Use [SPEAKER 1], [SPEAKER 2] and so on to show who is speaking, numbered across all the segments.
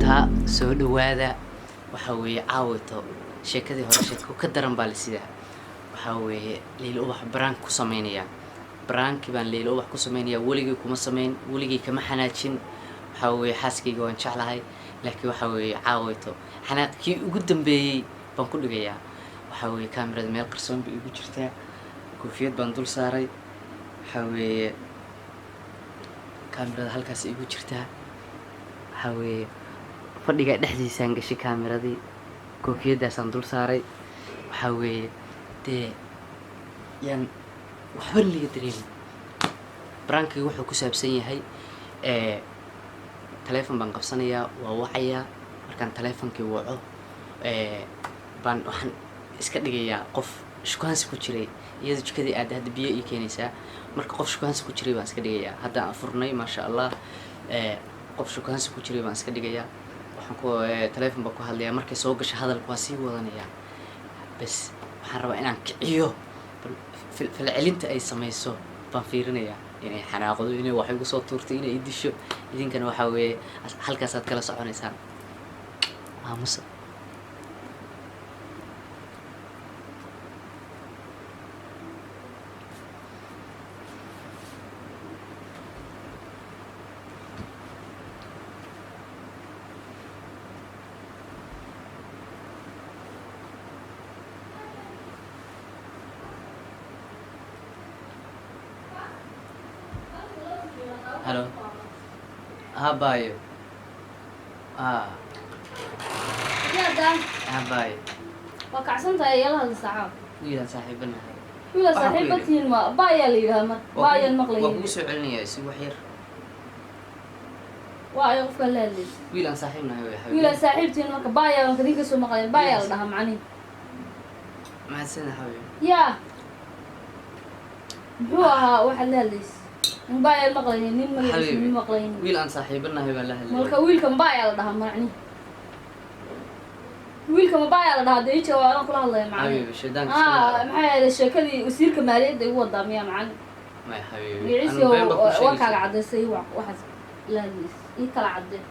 [SPEAKER 1] asxaabta soo dhawaada waxa weeye caawito sheekadii hore sheeko ka daran baa la sidaa waxa weeye Leyla Ubax brank ku sameynaya brank baan Leyla Ubax ku sameynaya waligii kuma sameyn waligii kama xanaajin waxa weeye xaaskayga waan jeclahay laakiin waxa weeye caawito xanaaqkii ugu dambeeyay baan ku dhigayaa waxa weeye kaamirada meel qarsoon bay igu jirtaa koofiyad baan dul saaray waxa weeye kaamirada halkaas igu jirtaa waxa weeye fadhiga dhexdiisaan gashay kaamiradii koofiyadaasaan dul saaray waxa weeye dee yaan waxba liga dareemin brankiga wuxuu ku saabsan yahay telefoon baan qabsanayaa waa wacayaa markaan telefoonkii waco baan waxaan iska dhigayaa qof shukaansi ku jiray iyada jikadii aad hadda biyo ii keenaysaa marka qof shukaansi ku jiray baan iska dhigayaa hadda aan furnay maasha Allah qof shukaansi ku jiray baan iska dhigayaa waxaan ku telefoon baan ku hadlayaa markay soo gasho hadalku waa sii wadanayaa bas waxaan rabaa inaan kiciyo falcelinta ay samayso baan fiirinayaa inay xanaaqdo inay wax igu soo tuurtay inay idisho idinkana waxa weeye halkaas aad kala soconaysaan aamusa Halo. Habayo.
[SPEAKER 2] يا دان
[SPEAKER 1] Habayo.
[SPEAKER 2] وكعسنت يلا هذا الساعة
[SPEAKER 1] Wiilan saaxiibana.
[SPEAKER 2] ولا صاحبتي ما بايا لي هما بايا المقلي
[SPEAKER 1] Waa ku soo celinaya si wax yar.
[SPEAKER 2] وايا قف لي
[SPEAKER 1] Wiilan saaxiibna way xabiib.
[SPEAKER 2] ولا صاحبتي ما بايا ما كذيك سو مقلي بايا لها معني
[SPEAKER 1] Ma san xabiib.
[SPEAKER 2] يا هو واحد ليس بايا المقلي نين مقلي
[SPEAKER 1] Wiilan saaxiibana way la hadlay.
[SPEAKER 2] ملك ويلكم بايا لها معني ويلكم بايا لها ديجا وانا كل الله معني
[SPEAKER 1] Xabiib shidaan.
[SPEAKER 2] maxay sheekadii wasiirka maaliyadda ugu wadaamiya macaan
[SPEAKER 1] Ma xabiib.
[SPEAKER 2] يعيسو وكاga cadeysay waxaas laadis ii kala cadee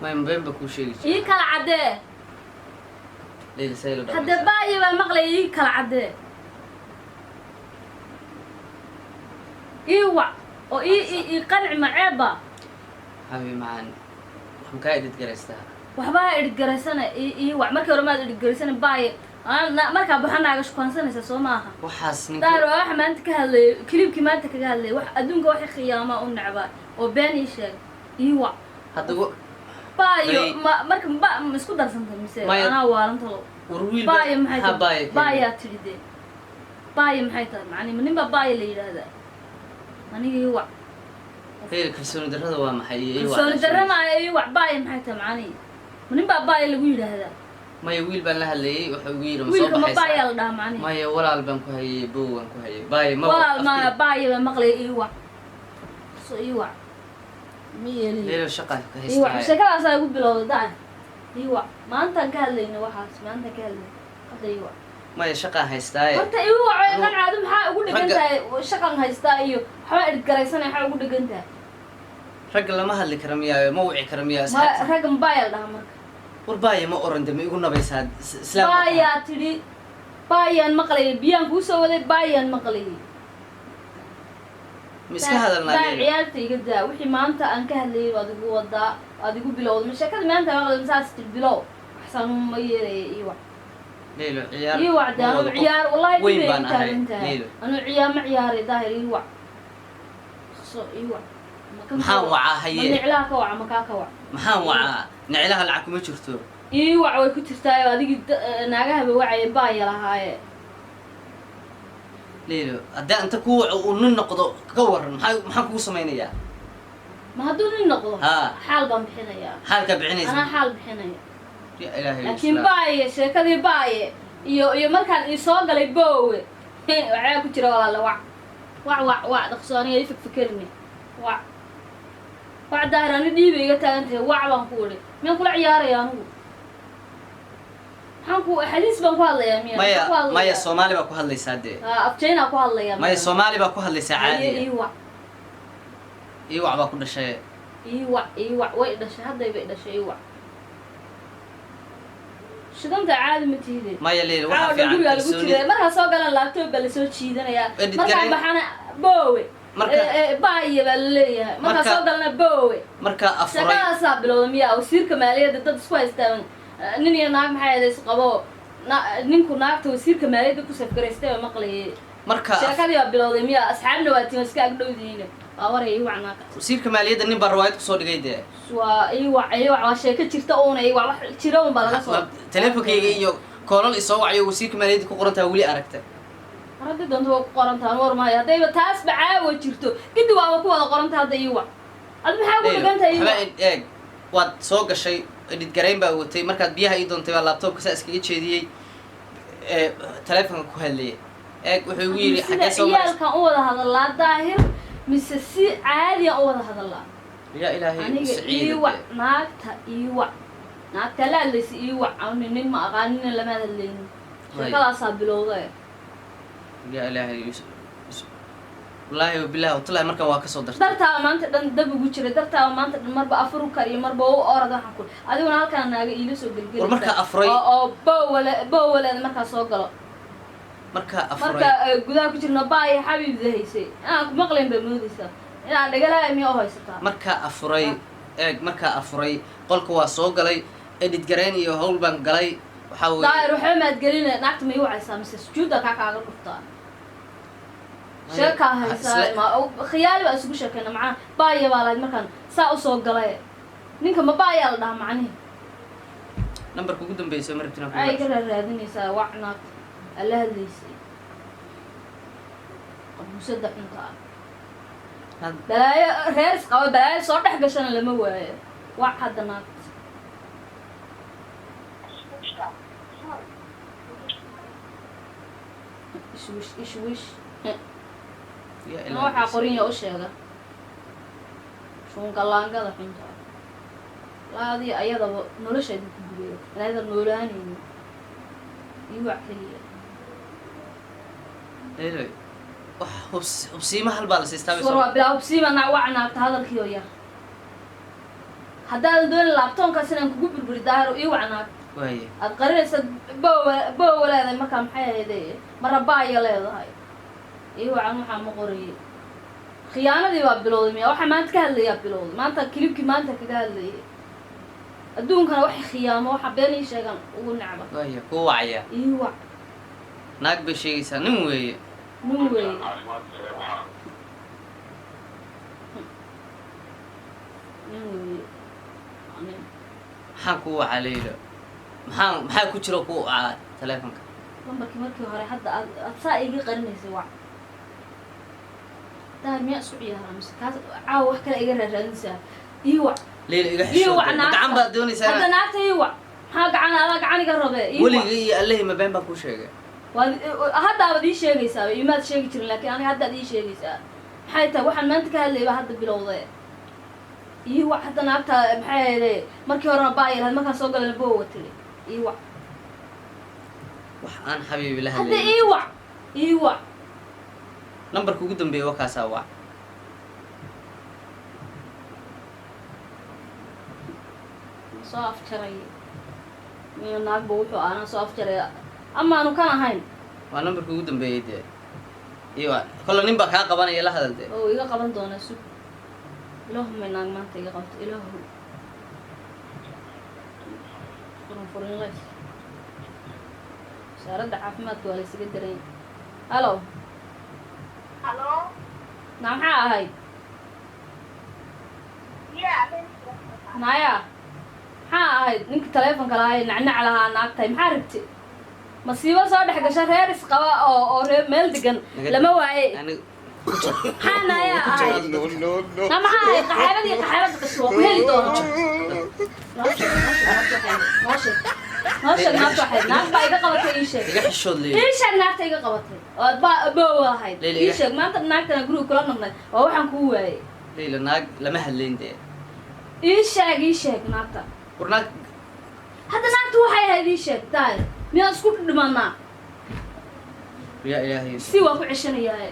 [SPEAKER 1] Ma mbemba ku sheegay.
[SPEAKER 2] ii kala cadee
[SPEAKER 1] Leyla saylo.
[SPEAKER 2] hadda baayo baa maqlay ii kala cadee ii wac oo ii qanci maceeba
[SPEAKER 1] Xabiib macaan. Waxaan ka edit gareystaa.
[SPEAKER 2] waxba idin garaysana ii wac markii hore maad idin garaysana baayo markaa baxanaaga shukaansanaysa soo maaha
[SPEAKER 1] Waxaas ninka.
[SPEAKER 2] daar waa wax maanta ka hadlay klibkii maanta kaga hadlay wax adduunka wax khiyaama u nacba oo been ii sheeg ii wac
[SPEAKER 1] Hadda
[SPEAKER 2] baayo marka ma isku darsantay mise anaa waalanto
[SPEAKER 1] warwiil
[SPEAKER 2] baayo maxay
[SPEAKER 1] ha
[SPEAKER 2] tahay baayo tidide baayo maxay tahay macni ninba baayo la yiraahdaa aniga ii wac
[SPEAKER 1] Leyla kalsooni darrada waa maxay iyo
[SPEAKER 2] kalsooni darro ma ii wac baayo maxay tahay macni ninba baayo lagu yiraahdaa
[SPEAKER 1] maya wiil baan la hadlayay waxa ugu yiri
[SPEAKER 2] wiilka ma baayo la dhahaa macni
[SPEAKER 1] maya walaal baan ku hayay bow waan ku hayay baayo ma
[SPEAKER 2] walaal ma baayo ba maqlay ii wac soo ii wac miyeli
[SPEAKER 1] Leyla shaqa ka
[SPEAKER 2] ii wac
[SPEAKER 1] haystaa
[SPEAKER 2] shakadaas ay ugu bilowday ii wac maanta ka hadlayna waxaas maanta ka hadlay hadda ii wac
[SPEAKER 1] maya shaqa haystaa
[SPEAKER 2] horta ii wac kan caado maxaa ugu dhigan tahay shaqan haystaa iyo waxba idin garaysanay waxaa ugu dhigan tahay
[SPEAKER 1] rag lama hadli karo miyaa ma wici karo miyaa
[SPEAKER 2] rag mobile dhaha marka
[SPEAKER 1] war baayo ma oran dama igu nabaysaa islaam
[SPEAKER 2] baayaa tidhi baayaan maqlayay biyaan kuu soo waday baayaan maqlayay
[SPEAKER 1] ma iska hadalnaa
[SPEAKER 2] baa ciyaarta iga daa wixii maanta aan ka hadlayay waad igu wadaa waad igu bilowday ma sheekada maanta maqlay saas tir bilow waxsaan ma yeelay ii wac
[SPEAKER 1] Leyla ciyaar
[SPEAKER 2] ii wac daa anu ciyaar wallahi
[SPEAKER 1] weyn
[SPEAKER 2] dibay
[SPEAKER 1] baan ahay
[SPEAKER 2] taagantahay
[SPEAKER 1] Leyla
[SPEAKER 2] anu ciyaar ma ciyaaray daahir ii wac soo ii wac
[SPEAKER 1] maxaan wacaa haye
[SPEAKER 2] niclaa ka wac makaa ka wac
[SPEAKER 1] maxaan wacaa niclaha lacag kuma jirto
[SPEAKER 2] ii wac way ku jirtaa adigii naagahaba wacay baaya lahaaye
[SPEAKER 1] Leyla hadda inta ku waco uu nin noqdo ka waran maxaan kugu samaynayaa
[SPEAKER 2] ma hadduu nin noqdo
[SPEAKER 1] haa
[SPEAKER 2] xaal baan bixinayaa
[SPEAKER 1] xaalka bixinaysa
[SPEAKER 2] anaa xaal bixinaya
[SPEAKER 1] ya ilaahay
[SPEAKER 2] laakiin baaye sheekadii baaye iyo markaan ii soo galay boowe waxaa ku jira walaala wac dhaqso aniga ii fikirni wac daarani dhiiba iga taagan tahay wac baan ku idhi miyaan kula ciyaaraya anigu maxaan ku xadiis baan ku hadlayaa miya
[SPEAKER 1] maya Soomaali baa ku hadlaysaa dee
[SPEAKER 2] afjayna ku hadlayaa
[SPEAKER 1] maya Soomaali baa ku hadlaysaa caadi ii wac baa ku dhashay
[SPEAKER 2] إيوة إيوة وين دش هذا يبي دش إيوة shidanta caadi ma tiide
[SPEAKER 1] maya leila waxa
[SPEAKER 2] caawa
[SPEAKER 1] fiican
[SPEAKER 2] guriga lagu
[SPEAKER 1] kalsooni
[SPEAKER 2] jiray markaa soo galan laptop baa lasoo jiidanayaa
[SPEAKER 1] Edit
[SPEAKER 2] markaa
[SPEAKER 1] gareyn.
[SPEAKER 2] baxana boowe
[SPEAKER 1] Marka-
[SPEAKER 2] baaye baa laleeyahay markaa
[SPEAKER 1] Marka-
[SPEAKER 2] soo galana boowe
[SPEAKER 1] markaa afuray
[SPEAKER 2] shaqadaasaa bilowda miyaa wasiirka maaliyadda dad isku haystaan nin iyo naag maxay ahayd isqabo ninku naagta wasiirka maaliyadda ku safgaraystay oo maqlayay
[SPEAKER 1] markaa
[SPEAKER 2] sheekadii baa bilowday miyaa asxaabna waa tiin iska agdhowdihiin waa waraya iwac naaka
[SPEAKER 1] wasiirka maaliyadda nin baa riwaayad kusoo dhigay dee
[SPEAKER 2] waa iwac waa sheeko jirta uuna iwac wax jira un baa laga soo
[SPEAKER 1] teleefonkayga iyo koolal isoo wacayo wasiirka maaliyadda ku qorantaa weli aragta
[SPEAKER 2] haddii doonta waa ku qorantahan war maayo haddayba taasba caawa jirto gidi waaba ku wada qoranta hadda iwac ad maxaa ku dhigantahay iwac
[SPEAKER 1] eeg waad soo gashay edit garayn baa watay markaad biyaha ii doontay baa laptopka saa iskaga jeediyey teleefonka ku hadlayay eeg wuxuu igu yidhi
[SPEAKER 2] sida
[SPEAKER 1] xaggee soo maraysa
[SPEAKER 2] ciyaalkan u wada hadalaa daahir mise si caadiyan u wada hadalaa
[SPEAKER 1] yaa ilaahay
[SPEAKER 2] aniga
[SPEAKER 1] saciida
[SPEAKER 2] iwac naagta iwac naagta la hadlaysa iwac ani nin ma aqaanina lama hadlaynin sheekadaasaa bilowda
[SPEAKER 1] yaa ilaahay wallaahi wabilahi watallahi markaan waa kasoo dartay
[SPEAKER 2] dartaaba maanta dhan dab ugu jiray dartaaba maanta dhan marba afar u kariyo marba u orad waxaan ku adiguna halkaan naaga iila soo gelgeli
[SPEAKER 1] war markaa afuray
[SPEAKER 2] oo bowaleeda markaa soo galo
[SPEAKER 1] markaa afuray
[SPEAKER 2] marka gudaha ku jirna baaya xabiibda haysay inaan ku maqlayn baa moodaysaa inaan dhagalaha miya u haysataa
[SPEAKER 1] markaa afuray eeg markaa afuray qolka waa soo galay edit garayn iyo hawl baan galay waxaa weye
[SPEAKER 2] daayir waxba maad gelina naagta ma ii wacaysaa mise sujuudda kaa kaaga dhuftaa sheekaa haysaa khiyaali baa isugu sheekeyna macnaha baaya baa lahayd markaan saa usoo galay ninka ma baayaa la dhahaa macnihi
[SPEAKER 1] numberka ugu dambeysa ma rabtin
[SPEAKER 2] maxay ka raadinaysaa wac naagta alla hadlaysay qabuusada xunta ah balaayo reer isqaba balaayo soo dhex gashana lama waayo wac hadda naagta ishwish waxaa qorinya u sheega shuungalaangada xunta laadii ayadaba nolosheeda ku gureeyo inaada noolaanayni iwac keliya
[SPEAKER 1] wax hubsiima hal baa la siistaa
[SPEAKER 2] war waa bilaa hubsiima wac naagta hadalkii oo yar haddaadan doonin laabtoonkaas inaan kugu burburi daahiro ii wac naagta
[SPEAKER 1] waaye
[SPEAKER 2] aad qarinaysa bowa leedahay markaa maxay ahayde marabaaya leedahay ii wacan waxaa ma qorayay khiyaanadii baa bilowday miya waxaa maanta ka hadlayaa bilowday maanta kilibkii maanta kaga hadlayay adduunkana waxay khiyaamo waxa been ii sheegan ugu necba
[SPEAKER 1] waaye kuu wacaya
[SPEAKER 2] ii wac
[SPEAKER 1] naag bay sheegaysaa nin weeye
[SPEAKER 2] nin weeye nin weeye
[SPEAKER 1] maxaan kuu wacaa leyla maxaa ku jiro kuu wacaa teleefonka
[SPEAKER 2] lambarkii markii hore hadda aad saa iga qarinaysay wac daahir miyaa isku ciyaara mise kaas caawa wax kale iga raaraadinaysaa ii wac
[SPEAKER 1] leyla iga
[SPEAKER 2] ii wac
[SPEAKER 1] xishooda gacan baad doonaysaa
[SPEAKER 2] hadda naagta ii wac maxaa gacan adaa gacan iga rabe ii wac
[SPEAKER 1] weliga iyo allahi ma been baan kuu sheegay
[SPEAKER 2] haddaabad ii sheegaysaa imaad sheegi jirin laakiin aniga haddaad ii sheegaysaa maxay tahay waxaan maanta ka hadlayay baa hadda bilowde ii wac hadda naagta maxay ahayde markii horena baaya lahayd markaan soo galana boo watiri ii wac
[SPEAKER 1] wax aan xabiibi la
[SPEAKER 2] hadda
[SPEAKER 1] hadlayay
[SPEAKER 2] ii wac ii wac
[SPEAKER 1] numberka ugu dambeeya waa kaasaa wac
[SPEAKER 2] soo afjaray miyo naagba wuxuu aanan soo afjaray amaanu kan ahayn
[SPEAKER 1] waa numberka ugu dambeeyay dee iyo kolle nin baa kaa qabanaya la hadal dee
[SPEAKER 2] oo iga qaban doonaa sug ilaahumay naag maanta iga qabto ilaahu furin lays wasaaradda caafimaadka waa laysaga daray hallo
[SPEAKER 3] Hello?
[SPEAKER 2] na maxaa ahayd
[SPEAKER 3] Yeah,
[SPEAKER 2] naya maxaa ahayd ninka taleefonka lahaa ee nacnac lahaa naagtahay maxaa rabti masiibo soo dhex gasha reer isqaba oo reer meel degan lama waaye maxaa naya ahayd na maxaa ahayd qaxaabadii qaxaabada qasho waa ku heli doona noo sheeg naagta waxayd naag baa iga qabatay ii sheeg
[SPEAKER 1] iga xishood leyla
[SPEAKER 2] ii sheeg naagta iga qabatay oo aad baa boowa ahayd
[SPEAKER 1] Leyla,
[SPEAKER 2] ii sheeg maanta naagtana guriga kula noqnay oo waxaan kuu waayey
[SPEAKER 1] leyla naag lama hadlayn dee
[SPEAKER 2] ii sheeg naagta
[SPEAKER 1] war naag
[SPEAKER 2] hadda naagta waxay ahayd ii sheeg daay miyaan isku dhimanaa
[SPEAKER 1] yaa ilaahay
[SPEAKER 2] si waan ku ceshanayaa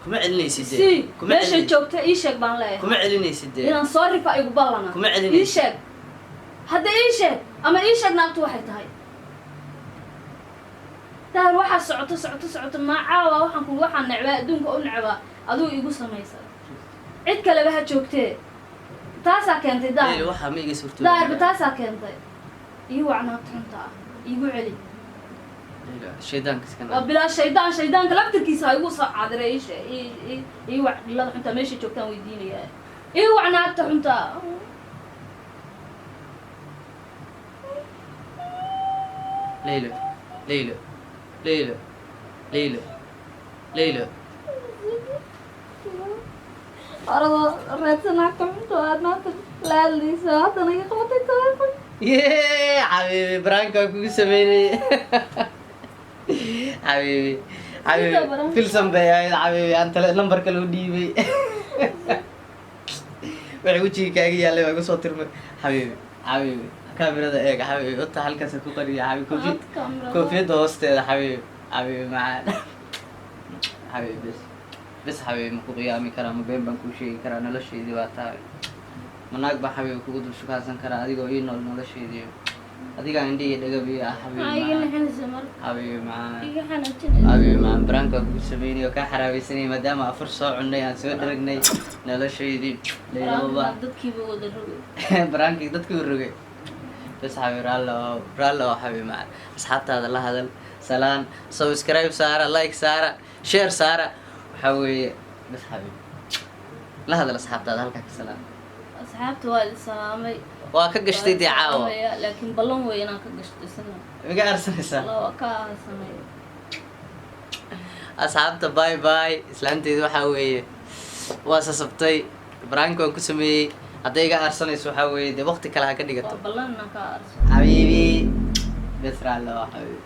[SPEAKER 1] kuma celinaysid
[SPEAKER 2] si
[SPEAKER 1] dee kuma
[SPEAKER 2] meesha
[SPEAKER 1] celin
[SPEAKER 2] joogta ii sheeg baan leeyahay
[SPEAKER 1] kuma celinaysid dee
[SPEAKER 2] inaan soo rifa igu ballana
[SPEAKER 1] Kuma celinaysid.
[SPEAKER 2] ii sheeg hadda ii sheeg ama ii sheeg naagtu waxay tahay daahir waxaa socoto ma caawa waxaan ku waxaan necbaa adduunka u necbaa aduu igu samaysa cid kaleba ha joogtee taasaa keentay daahir
[SPEAKER 1] waxaa ma iga suurto
[SPEAKER 2] daahirba taasaa keentay iyo wacnaabta xunta ah igu celi
[SPEAKER 1] shaydaanka iska
[SPEAKER 2] waa bilaa shaydaanka laftirkiisa ha igu soo caadiray ii wac dhilada xunta meesha joogtaan weydiinaya ii wacnaabta xunta
[SPEAKER 1] ليلى ليلى ليلى ليلى ليلى
[SPEAKER 2] arado raadsanaagta xunta aad maanta la hadlaysa haddana iga qabatay telefoon
[SPEAKER 1] ياه حبيبي برانكا كوكو سميني حبيبي حبيبي فيلسن بيا حبيبي انت نمبر كلو ديبي waxay wajigaaga yaalay waa igu soo tirmay xabiibi xabiibi kaamirada eeg xabiibi inta halkaas ku qariya xabiibi koofiyada hoosteeda xabiibi xabiibi macaan xabiibi bas xabiibi ma ku qiyaami karaa ma been baan kuu sheegi karaa noloshaydii waa tahay manaag baa xabiibi kugu dul shukaasan karaa adigoo ii nool noloshaydii adigaa indhihi dhagabiyo ah xabiibi macaan xabiibi macaan baraanka kugu sameynay oo kaa xaraabaysanay maadaama afur soo cunnay aan soo dharagnay noloshaydii leylaba
[SPEAKER 2] dadkiiba wada rogay
[SPEAKER 1] baraankii dadkii rogay bas xabiibi raallo xabiibi macaan asxaabtaada la hadal salaan subscribe saara like saara share saara waxaa weeye bas xabiibi la hadal asxaabtaada halkaa ka salaan
[SPEAKER 2] asxaabta waa salaamay
[SPEAKER 1] waa ka gashtay dee caawa
[SPEAKER 2] laakiin ballan wey inaan ka gashto isna
[SPEAKER 1] miga arsanaysaa
[SPEAKER 2] waa ka sameeyo
[SPEAKER 1] asxaabta bye bye islaanteedu waxaa weeye waa sasabtay baraanka waan ku sameeyey hadday iga arsanayso waxaa weeye dee waqti kale ha ka dhigato
[SPEAKER 2] ballan inaan ka arso
[SPEAKER 1] حبيبي بس رالله حبيبي